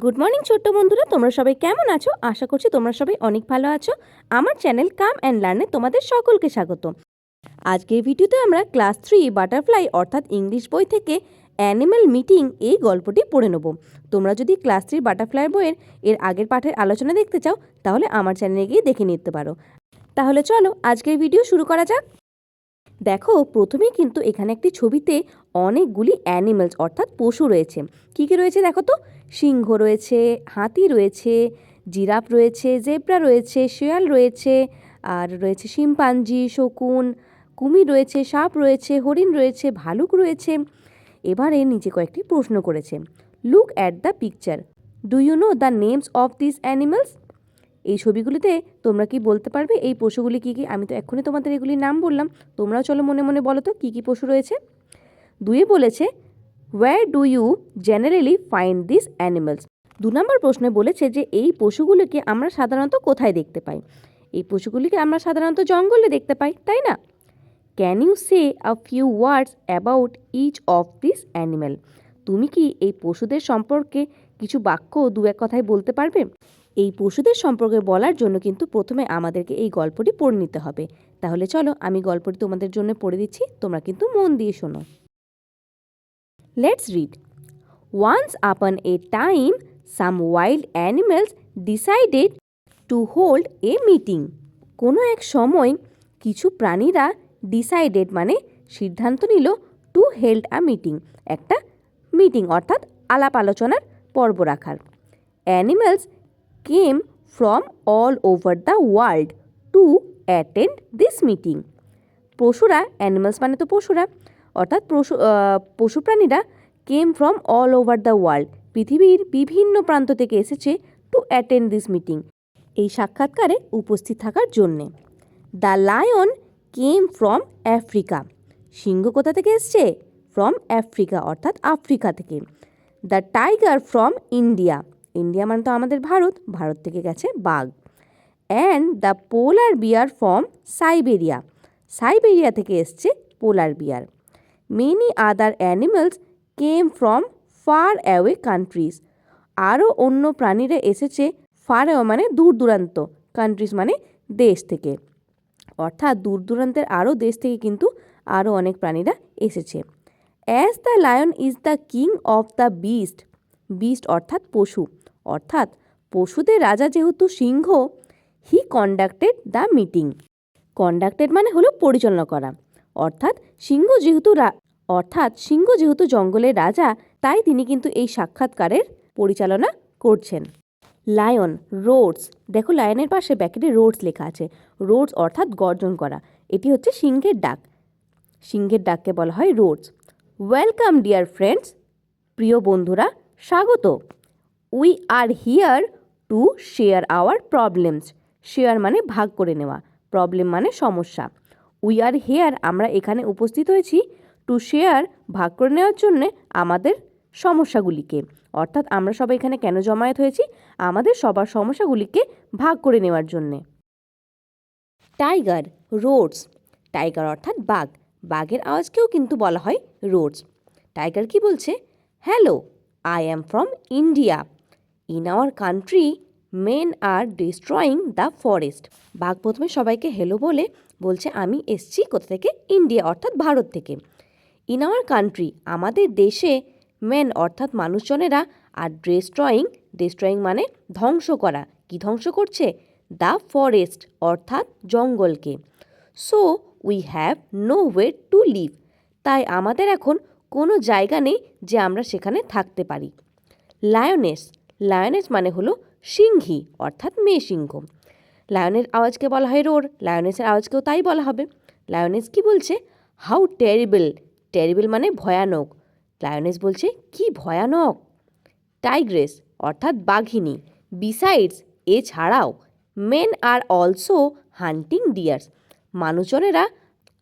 Good morning ছোট্ট বন্ধুরা, তোমরা সবাই কেমন আছো? আশা করছি তোমরা সবাই অনেক ভালো আছো। আমার চ্যানেল কাম অ্যান্ড লার্নে তোমাদের সকলকে স্বাগত। আজকের ভিডিওতে আমরা ক্লাস 3 বাটারফ্লাই অর্থাৎ ইংলিশ বই থেকে অ্যানিম্যাল মিটিং এই গল্পটি পড়ে নেব। তোমরা যদি ক্লাস 3 বাটারফ্লাই বইয়ের আগের পাঠের আলোচনা দেখতে চাও তাহলে আমার চ্যানেলে গিয়ে দেখে নিতে পারো। তাহলে চলো আজকের ভিডিও শুরু করা যাক। দেখো, প্রথমেই কিন্তু এখানে একটি ছবিতে অনেকগুলি অ্যানিমেলস অর্থাৎ পশু রয়েছে। কী কী রয়েছে দেখো তো? সিংহ রয়েছে, হাতি রয়েছে, জিরাফ রয়েছে, জেব্রা রয়েছে, শেয়াল রয়েছে, আর রয়েছে শিম্পাঞ্জি, শকুন, কুমির রয়েছে, সাপ রয়েছে, হরিণ রয়েছে, ভালুক রয়েছে। এবারে নিচে কয়েকটি প্রশ্ন করেছে। Look at the picture, do you know the names of this animals? এই ছবিগুলিতে তোমরা কি বলতে পারবে এই পশুগুলি কী কী? আমি তো এক্ষুনি তোমাদের এগুলির নাম বললাম, তোমরাও চলো মনে মনে বলো তো কী কী পশু রয়েছে। দুয়ে বলেছে where do you generally find this animals? 2 number প্রশ্নে বলেছে যে এই পশুগুলিকে আমরা সাধারণত কোথায় দেখতে পাই? এই পশুগুলিকে আমরা সাধারণত জঙ্গলে দেখতে পাই, তাই না? Can you say a few words about each of this animal? তুমি কি এই পশুদের সম্পর্কে কিছু বাক্য দু এক কথায় বলতে পারবে? এই পশুদের সম্পর্কে বলার জন্য কিন্তু প্রথমে আমাদেরকে এই গল্পটি পড়ে নিতে হবে। তাহলে চলো আমি গল্পটি তোমাদের জন্য পড়ে দিচ্ছি, তোমরা কিন্তু মন দিয়ে শোনো। Let's read. Once upon a time, some wild animals decided to hold a meeting. কোনো এক সময় কিছু প্রাণীরা ডিসাইডেড মানে সিদ্ধান্ত নিল টু হেল্ড আ মিটিং, একটা মিটিং অর্থাৎ আলাপ আলোচনার পর্ব রাখার। Animals came from all over the world to attend this meeting. পশুরা, অ্যানিমালস মানে তো পশুরা, অর্থাৎ পশু প্রাণীরা came from all over the world, পৃথিবীর বিভিন্ন প্রান্ত থেকে এসেছে টু অ্যাটেন্ড দিস মিটিং, এই সাক্ষাৎকারে উপস্থিত থাকার জন্যে। The lion came from Africa. সিংহ কোথা থেকে এসছে? ফ্রম আফ্রিকা অর্থাৎ আফ্রিকা থেকে। The tiger from India. India মানে তো আমাদের ভারত, ভারত থেকে গেছে বাঘ। And the polar bear from Siberia. Siberia থেকে এসছে polar bear. Many other animals came from far away countries. আরও অন্য প্রাণীরা এসেছে ফার অ্যাওয়ে মানে দূর দূরান্ত, কান্ট্রিজ মানে দেশ থেকে, অর্থাৎ দূর দূরান্তের আরও দেশ থেকে কিন্তু আরও অনেক প্রাণীরা এসেছে। As the lion is the king of the beast. Beast অর্থাৎ পশু, অর্থাৎ পশুদের রাজা যেহেতু সিংহ, হি কন্ডাক্টেড দ্য মিটিং। কন্ডাক্টেড মানে হলো পরিচালনা করা, অর্থাৎ সিংহ যেহেতু জঙ্গলের রাজা, তাই তিনি কিন্তু এই সাক্ষাৎকারের পরিচালনা করছেন। লায়ন রোডস, দেখো লায়নের পাশে ব্যাকেটে রোডস লেখা আছে। রোডস অর্থাৎ গর্জন করা, এটি হচ্ছে সিংহের ডাক। সিংহের ডাককে বলা হয় রোডস। ওয়েলকাম ডিয়ার ফ্রেন্ডস, প্রিয় বন্ধুরা স্বাগত। We are here to share our problems. Share মানে ভাগ করে নেওয়া, প্রবলেম মানে সমস্যা। উই আর হিয়ার আমরা এখানে উপস্থিত হয়েছি, টু শেয়ার ভাগ করে নেওয়ার জন্যে আমাদের সমস্যাগুলিকে, অর্থাৎ আমরা সবাই এখানে কেন জমায়েত হয়েছি? আমাদের সবার সমস্যাগুলিকে ভাগ করে নেওয়ার জন্যে। টাইগার রোডস, টাইগার অর্থাৎ বাঘ, বাঘের আওয়াজকেও কিন্তু বলা হয় রোডস। টাইগার কি বলছে? Hello, I am from India. In our country men are destroying the forest. বাঘ প্রথমে সবাইকে হেলো বলে বলছে আমি এসছি কোথা থেকে? ইন্ডিয়া অর্থাৎ ভারত থেকে। ইন আওয়ার কান্ট্রি আমাদের দেশে, মেন অর্থাৎ মানুষজনেরা, আর ডিস্ট্রয়িং মানে ধ্বংস করা। কি ধ্বংস করছে? দ্য ফরেস্ট অর্থাৎ জঙ্গলকে। So we have no way to live, তাই আমাদের এখন কোনো জায়গা নেই যে আমরা সেখানে থাকতে পারি। লায়নেস, লায়নেস মানে হলো সিংহী অর্থাৎ মেয়ে সিংহ। লায়নের আওয়াজকে বলা হয় রোর, লায়নেসের আওয়াজকেও তাই বলা হবে। লায়নেস কি বলছে? হাউ টেরিবল, টেরিবল মানে ভয়ানক। লায়নেস বলছে কি ভয়ানক। টাইগ্রেস অর্থাৎ বাঘিনী। বিসাইডস এছাড়াও, men are also hunting deers, মানুষজনেরা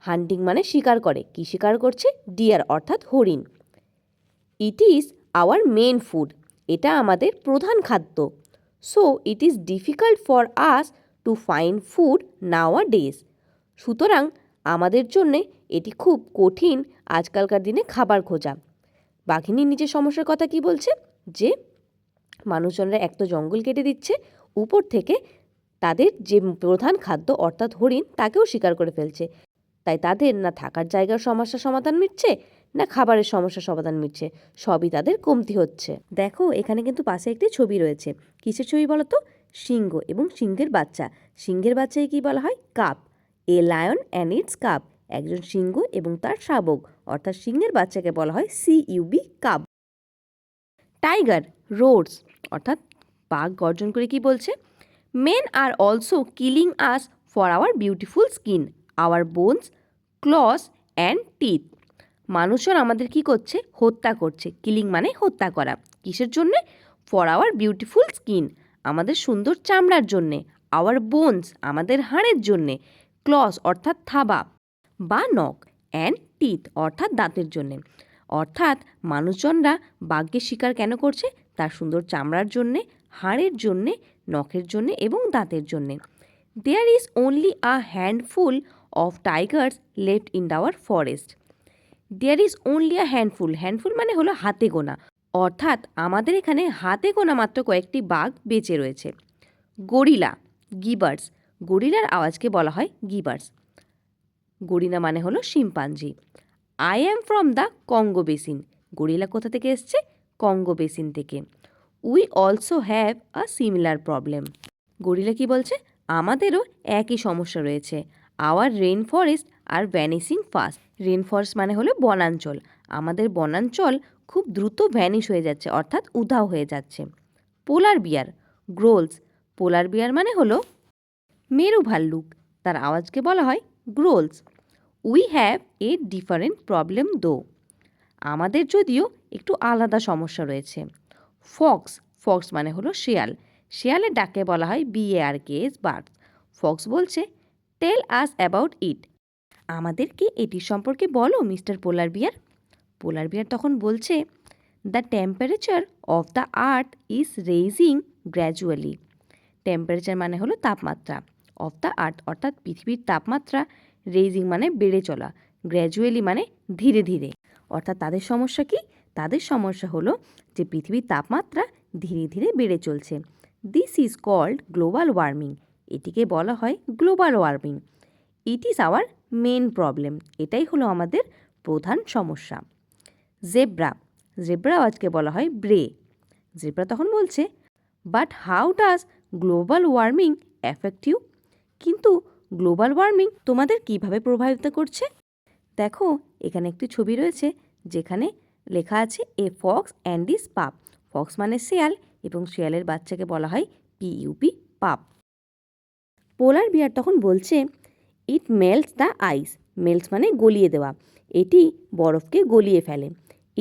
হান্টিং মানে শিকার করে। কি শিকার করছে? ডিয়ার অর্থাৎ হরিণ। It is our main food, এটা আমাদের প্রধান খাদ্য। So it is difficult for us to find food nowadays, সুতরাং আমাদের জন্যে এটি খুব কঠিন আজকালকার দিনে খাবার খোঁজা। বাঘিনী নিজের সমস্যার কথা কি বলছে? যে মানুষজনরা এক তো জঙ্গল কেটে দিচ্ছে, উপর থেকে তাদের যে প্রধান খাদ্য অর্থাৎ হরিণ তাকেও শিকার করে ফেলছে। তাই তাদের না থাকার জায়গার সমস্যার সমাধান মিটছে, না খাবারের সমস্যার সমাধান মিটছে, সবই তাদের কমতি হচ্ছে। দেখো এখানে কিন্তু পাশে একটি ছবি রয়েছে। কিসের ছবি বলো তো? সিংহ এবং সিংহের বাচ্চা। সিংহের বাচ্চাকে কি বলা হয়? Cup. A lion and it's cup. একজন সিংহ এবং তার শাবক অর্থাৎ সিংহের বাচ্চাকে বলা হয় সিইউবি, কাপ। টাইগার রোডস অর্থাৎ বাঘ গর্জন করে কি বলছে? Men are also killing us for our beautiful skin, our bones, claws and teeth. মানুষজন আমাদের কি করছে? হত্যা করছে। কিলিং মানে হত্যা করা। কিসের জন্যে? ফর আওয়ার বিউটিফুল স্কিন, আমাদের সুন্দর চামড়ার জন্যে। আওয়ার বোনস, আমাদের হাড়ের জন্যে। ক্লস অর্থাৎ থাবা বা নখ, অ্যান্ড টিথ অর্থাৎ দাঁতের জন্যে। অর্থাৎ মানুষজনরা বাঘকে শিকার কেন করছে? তার সুন্দর চামড়ার জন্যে, হাড়ের জন্যে, নখের জন্যে এবং দাঁতের জন্যে। There is only a handful of tigers left in our forest. There is only a handful, handful মানে হলো হাতে গোনা, অর্থাৎ আমাদের এখানে হাতে গোনা মাত্র কয়েকটি বাঘ বেঁচে রয়েছে। গরিলা, গিবার্স, গরিলার আওয়াজকে বলা হয় গিবার্স। গরিলা মানে হলো chimpanzee. I am from the Congo basin, gorilla কোথা থেকে এসছে? কঙ্গো বেসিন থেকে। We also have a similar problem, gorilla কি বলছে? আমাদেরও একই সমস্যা রয়েছে। আওয়ার রেন ফরেস্ট আর ভ্যানিশিং ফাস্ট, রেন ফরেস্ট মানে হলো বনাঞ্চল, আমাদের বনাঞ্চল খুব দ্রুত ভ্যানিশ হয়ে যাচ্ছে অর্থাৎ উধাও হয়ে যাচ্ছে। পোলার বিয়ার গ্রোলস, পোলার বিয়ার মানে হলো মেরু ভাল্লুক, তার আওয়াজকে বলা হয় growls. We have a different problem though, আমাদের যদিও একটু আলাদা সমস্যা রয়েছে। ফক্স, ফক্স মানে হলো শেয়াল, শেয়ালের ডাকে বলা হয় BARKS বার্ডস। ফক্স বলছে টেল আস অ্যাবাউট ইট, আমাদেরকে এটির সম্পর্কে বলো মিস্টার পোলার বিয়ার। পোলার বিয়ার তখন বলছে the temperature of the earth is raising gradually, temperature মানে হলো তাপমাত্রা, অফ দ্য আর্থ অর্থাৎ পৃথিবীর তাপমাত্রা, রেইজিং মানে বেড়ে চলা, গ্র্যাজুয়ালি মানে ধীরে ধীরে। অর্থাৎ তাদের সমস্যা কি? তাদের সমস্যা হলো যে পৃথিবীর তাপমাত্রা ধীরে ধীরে বেড়ে চলছে। This is called global warming, এটিকে বলা হয় global warming. It is our main problem, এটাই হলো আমাদের প্রধান সমস্যা। জেব্রা, জেব্রা আজকে বলা হয় ব্রে। জেব্রা তখন বলছে but how does global warming affect you, কিন্তু গ্লোবাল ওয়ার্মিং তোমাদের কিভাবে প্রভাবিত করছে? দেখো এখানে একটি ছবি রয়েছে যেখানে লেখা আছে এ ফক্স অ্যান্ড ইস পাপ, ফক্স মানে শেয়াল এবং শেয়ালের বাচ্চাকে বলা হয় PUP, পাপ। পোলার বিয়ার তখন বলছে it melts the ice, melts মানে গলিয়ে দেওয়া, এটি বরফকে গলিয়ে ফেলে।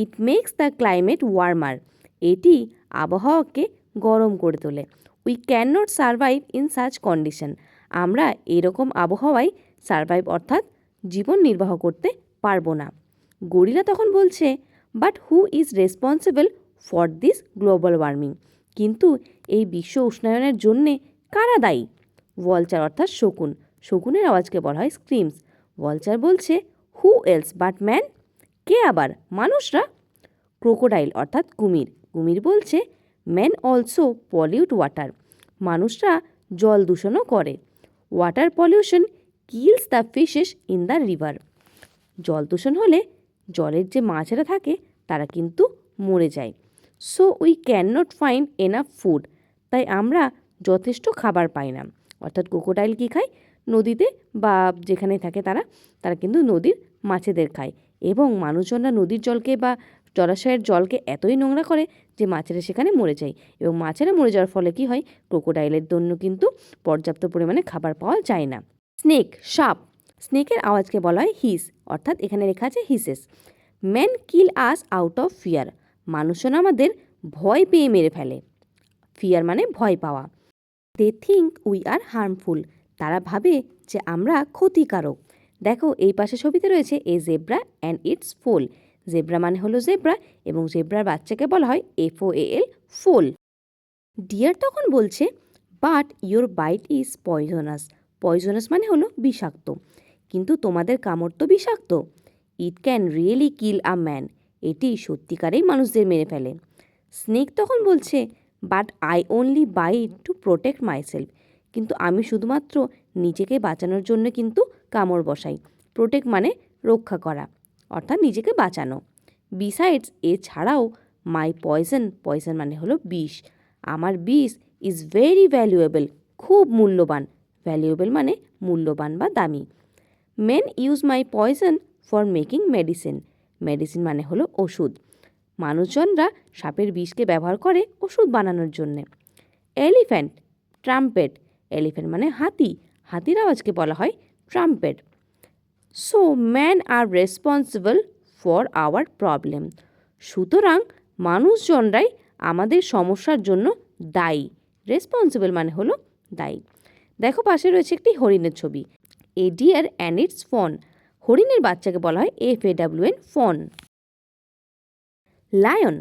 It makes the climate warmer, এটি আবহাওয়াকে গরম করে তোলে। We can not survive in such condition, আমরা এরকম আবহাওয়ায় সার্ভাইভ অর্থাৎ জীবন নির্বাহ করতে পারবো না। গরিলা তখন বলছে but who is responsible for this global warming, কিন্তু এই বিশ্ব উষ্ণায়নের জন্যে কারা দায়ী? ভলচার অর্থাৎ শকুন, শকুনের আওয়াজকে বলা হয় স্ক্রিমস। ভলচার বলছে হু এলস বাট ম্যান, কে আবার? মানুষরা। ক্রোকোডাইল অর্থাৎ কুমির, কুমির বলছে ম্যান অলসো পলিউট ওয়াটার, মানুষরা জল দূষণও করে। Water pollution kills the fishes in the river, জল দূষণ হলে জলের যে মাছেরা থাকে তারা কিন্তু মরে যায়। So we can not find enough food, তাই আমরা যথেষ্ট খাবার পাই না। অর্থাৎ ক্রোকোডাইল কী খায়? নদীতে বা যেখানে থাকে তারা তারা কিন্তু নদীর মাছেদের খায়, এবং মানুষজনরা নদীর জলকে বা জলাশয়ের জলকে এতই নোংরা করে যে মাছেরা সেখানে মরে যায়, এবং মাছেরা মরে যাওয়ার ফলে কি হয়? ক্রোকোডাইলের জন্য কিন্তু পর্যাপ্ত পরিমাণে খাবার পাওয়া যায় না। স্নেক, সাপ, স্নেকের আওয়াজকে বলা হয় হিস, অর্থাৎ এখানে লেখা আছে hisses. Man kill us out of fear, মানুষজন আমাদের ভয় পেয়ে মেরে ফেলে। ফিয়ার মানে ভয় পাওয়া। They think we are harmful, তারা ভাবে যে আমরা ক্ষতিকারক। দেখো এই পাশে ছবিতে রয়েছে a zebra and its foal, zebra মানে হলো জেব্রা এবং জেব্রার বাচ্চাকে বলা হয় FOAL, ফোল। ডিয়ার তখন বলছে but your bite is poisonous, poisonous মানে হলো বিষাক্ত, কিন্তু তোমাদের কামড় তো বিষাক্ত। It can really kill a man, এটি সত্যিকারেই মানুষদের মেরে ফেলে। স্নেক তখন বলছে but I only bite it to protect myself. কিন্তু আমি শুধুমাত্র নিজেকে বাঁচানোর জন্য কিন্তু কামড় বসাই। প্রোটেক্ট মানে রক্ষা করা, অর্থাৎ নিজেকে বাঁচানো। বিসাইডস, এছাড়াও মাই পয়জন মানে হলো বিষ, আমার বিষ ইজ ভেরি ভ্যালুয়েবল, খুব মূল্যবান। ভ্যালুয়েবল মানে মূল্যবান বা দামি। Men use my poison for making medicine, medicine মানে হলো ওষুধ। মানুষজনরা সাপের বিষকে ব্যবহার করে ওষুধ বানানোর জন্যে। এলিফ্যান্ট, ট্রাম্পেট, এলিফ্যান্ট মানে হাতি, হাতির আওয়াজকে বলা হয় trumpet. So man R responsible for our problem, সুতরাং মানুষজনরাই আমাদের সমস্যার জন্য দায়ী। রেসপন্সিবল মানে হলো দায়ী। দেখো পাশে রয়েছে একটি হরিণের ছবি। A deer and its fawn, হরিণের বাচ্চাকে বলা হয় FAWN, fawn. Lion,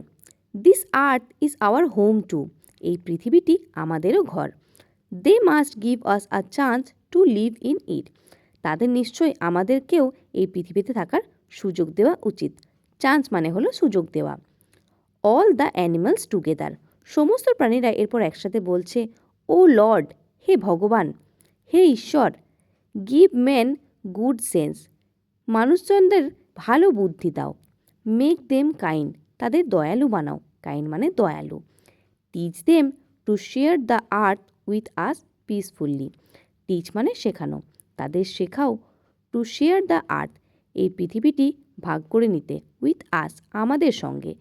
this earth is our home too, এই পৃথিবীটি আমাদেরও ঘর। They must give us a chance to live in it, তাদের নিশ্চয়ই আমাদেরকেও এই পৃথিবীতে থাকার সুযোগ দেওয়া উচিত। চান্স মানে হলো সুযোগ দেওয়া। অল দ্য অ্যানিমালস টুগেদার, সমস্ত প্রাণীরা এরপর একসাথে বলছে, ও লর্ড, হে ভগবান, হে ঈশ্বর। গিভ মেন গুড সেন্স, মানুষজনদের ভালো বুদ্ধি দাও। মেক দেম কাইন্ড, তাদের দয়ালু বানাও, কাইন্ড মানে দয়ালু। Teach them to share the earth with us peacefully, teach মানে শেখানো, তাদের শেখাও। টু শেয়ার দ্য আর্থ, এই পৃথিবীটি ভাগ করে নিতে। উইথ আস, আমাদের সঙ্গে।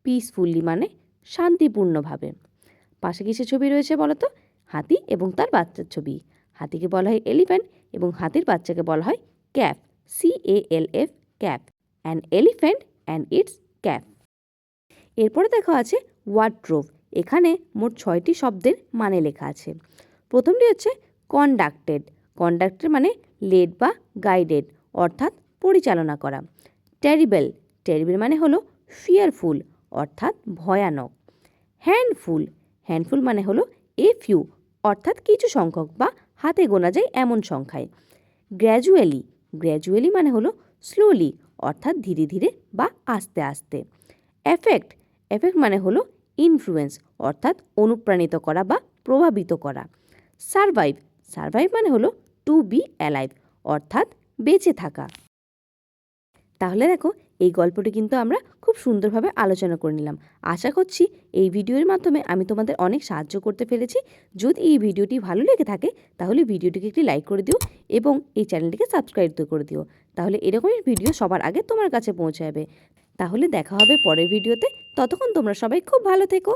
পিসফুল্লি মানে শান্তিপূর্ণভাবে। পাশে কিসের ছবি রয়েছে বলো তো? হাতি এবং তার বাচ্চার ছবি। হাতিকে বলা হয় এলিফ্যান্ট এবং হাতির বাচ্চাকে বলা হয় cafe, CALF, cafe. An elephant and it's cafe. এরপরে দেখা আছে ওয়ার্ড্রোব, এখানে মোট 6টি শব্দের মানে লেখা আছে। প্রথমটি হচ্ছে কন্ডাক্টেড, কন্ডাক্টেড মানে লেড বা গাইডেড, অর্থাৎ পরিচালনা করা। টেরিবল, টেরিবল মানে হলো ফিয়ারফুল, অর্থাৎ ভয়ানক। হ্যান্ডফুল, হ্যান্ডফুল মানে হলো FU, অর্থাৎ কিছু সংখ্যক বা হাতে গোনা যায় এমন সংখ্যায়। গ্র্যাজুয়ালি, গ্র্যাজুয়ালি মানে হলো স্লোলি, অর্থাৎ ধীরে ধীরে বা আস্তে আস্তে। এফেক্ট, এফেক্ট মানে হলো ইনফ্লুয়েন্স, অর্থাৎ অনুপ্রাণিত করা বা প্রভাবিত করা। সারভাইভ, সারভাইভ মানে হলো টু বি অ্যালাইভ, অর্থাৎ বেঁচে থাকা। তাহলে দেখো এই গল্পটি কিন্তু আমরা খুব সুন্দরভাবে আলোচনা করে নিলাম। আশা করছি এই ভিডিওর মাধ্যমে আমি তোমাদের অনেক সাহায্য করতে পেরেছি। যদি এই ভিডিওটি ভালো লেগে থাকে তাহলে ভিডিওটিকে একটি লাইক করে দিও এবং এই চ্যানেলটিকে সাবস্ক্রাইব করে দিও, তাহলে এরকমই ভিডিও সবার আগে তোমার কাছে পৌঁছে যাবে। তাহলে দেখা হবে পরের ভিডিওতে, ততক্ষণ তোমরা সবাই খুব ভালো থেকো।